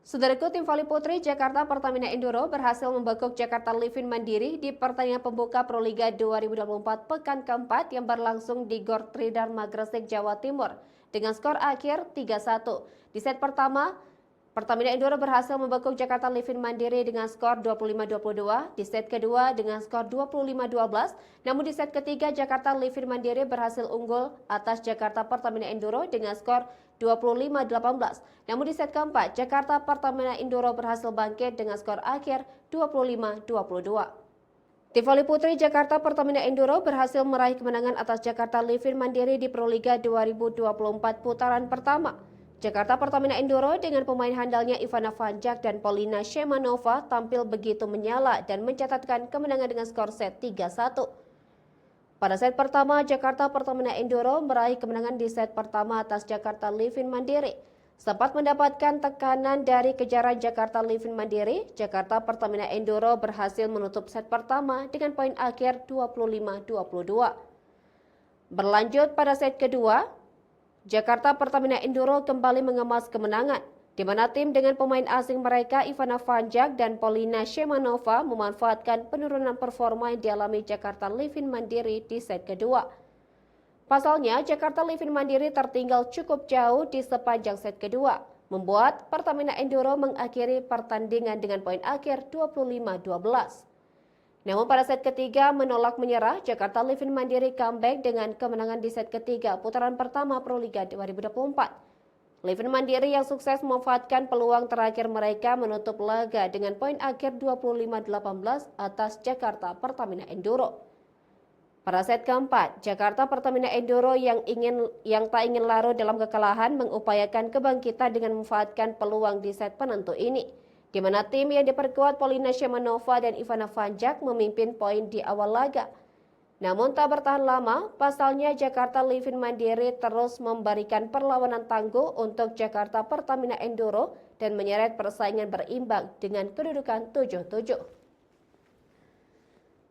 Saudaraku, tim voli putri Jakarta Pertamina Enduro berhasil membekuk Jakarta Livin Mandiri di pertandingan pembuka Proliga 2024 pekan keempat yang berlangsung di Gor Tridharma Gresik, Jawa Timur dengan skor akhir 3-1. Di set pertama, Pertamina Enduro berhasil membekuk Jakarta Livin Mandiri dengan skor 25-22, di set kedua dengan skor 25-12, namun di set ketiga Jakarta Livin Mandiri berhasil unggul atas Jakarta Pertamina Enduro dengan skor 25-18. Namun di set keempat, Jakarta Pertamina Enduro berhasil bangkit dengan skor akhir 25-22. Tim voli putri Jakarta Pertamina Enduro berhasil meraih kemenangan atas Jakarta Livin Mandiri di Proliga 2024 putaran pertama. Jakarta Pertamina Enduro dengan pemain handalnya Ivana Vanjak dan Polina Shemanova tampil begitu menyala dan mencatatkan kemenangan dengan skor set 3-1. Pada set pertama, Jakarta Pertamina Enduro meraih kemenangan di set pertama atas Jakarta Livin Mandiri. Sempat mendapatkan tekanan dari kejaran Jakarta Livin Mandiri, Jakarta Pertamina Enduro berhasil menutup set pertama dengan poin akhir 25-22. Berlanjut pada set kedua, Jakarta Pertamina Enduro kembali mengemas kemenangan, di mana tim dengan pemain asing mereka Ivana Vanjak dan Polina Shemanova memanfaatkan penurunan performa yang dialami Jakarta Livin Mandiri di set kedua. Pasalnya, Jakarta Livin Mandiri tertinggal cukup jauh di sepanjang set kedua, membuat Pertamina Enduro mengakhiri pertandingan dengan poin akhir 25-12. Namun pada set ketiga menolak menyerah, Jakarta Livin Mandiri comeback dengan kemenangan di set ketiga putaran pertama Proliga 2024. Livin Mandiri yang sukses memanfaatkan peluang terakhir mereka menutup laga dengan poin akhir 25-18 atas Jakarta Pertamina Enduro. Pada set keempat, Jakarta Pertamina Enduro yang tak ingin larut dalam kekalahan mengupayakan kebangkitan dengan memanfaatkan peluang di set penentu ini, di mana tim yang diperkuat Polina Shemanova dan Ivana Vanjak memimpin poin di awal laga. Namun tak bertahan lama, pasalnya Jakarta Livin Mandiri terus memberikan perlawanan tangguh untuk Jakarta Pertamina Enduro dan menyeret persaingan berimbang dengan kedudukan 7-7.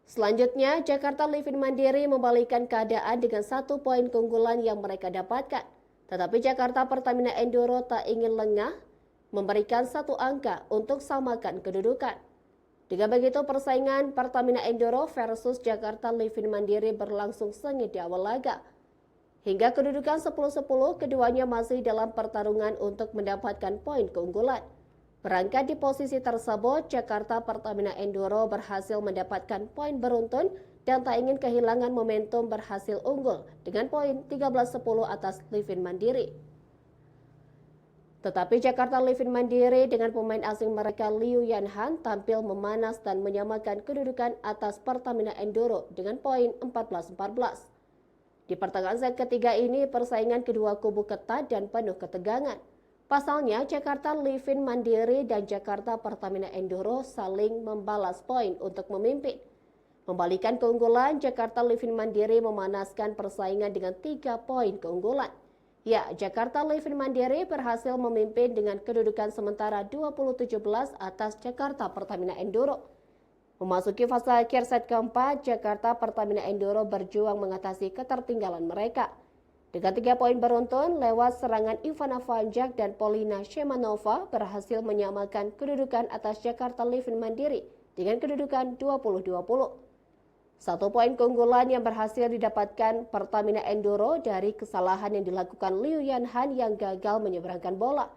Selanjutnya, Jakarta Livin Mandiri membalikkan keadaan dengan 1 poin keunggulan yang mereka dapatkan. Tetapi Jakarta Pertamina Enduro tak ingin lengah memberikan 1 angka untuk samakan kedudukan. Dengan begitu, persaingan Pertamina Enduro versus Jakarta Livin Mandiri berlangsung sengit di awal laga. Hingga kedudukan 10-10, keduanya masih dalam pertarungan untuk mendapatkan poin keunggulan. Berangkat di posisi tersebut, Jakarta Pertamina Enduro berhasil mendapatkan poin beruntun dan tak ingin kehilangan momentum berhasil unggul dengan poin 13-10 atas Livin Mandiri. Tetapi Jakarta Livin Mandiri dengan pemain asing mereka Liu Yanhan tampil memanas dan menyamakan kedudukan atas Pertamina Enduro dengan poin 14-14. Di pertengahan set ketiga ini persaingan kedua kubu ketat dan penuh ketegangan. Pasalnya Jakarta Livin Mandiri dan Jakarta Pertamina Enduro saling membalas poin untuk memimpin. Membalikan keunggulan, Jakarta Livin Mandiri memanaskan persaingan dengan 3 poin keunggulan. Ya, Jakarta Livin Mandiri berhasil memimpin dengan kedudukan sementara 20-17 atas Jakarta Pertamina Enduro. Memasuki fase akhir set keempat, Jakarta Pertamina Enduro berjuang mengatasi ketertinggalan mereka. Dengan 3 poin beruntun lewat serangan Ivana Vanjak dan Polina Shemanova berhasil menyamakan kedudukan atas Jakarta Livin Mandiri dengan kedudukan 20-20. 1 poin keunggulan yang berhasil didapatkan Pertamina Enduro dari kesalahan yang dilakukan Liu Yanhan yang gagal menyeberangkan bola.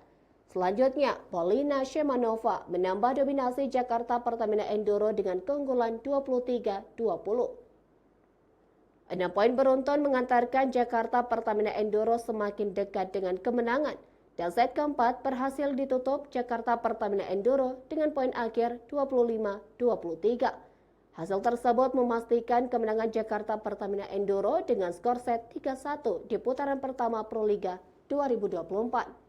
Selanjutnya, Polina Shemanova menambah dominasi Jakarta Pertamina Enduro dengan keunggulan 23-20. 6 poin beruntun mengantarkan Jakarta Pertamina Enduro semakin dekat dengan kemenangan. Dan set keempat berhasil ditutup Jakarta Pertamina Enduro dengan poin akhir 25-23. Hasil tersebut memastikan kemenangan Jakarta Pertamina Enduro dengan skor set 3-1 di putaran pertama Proliga 2024.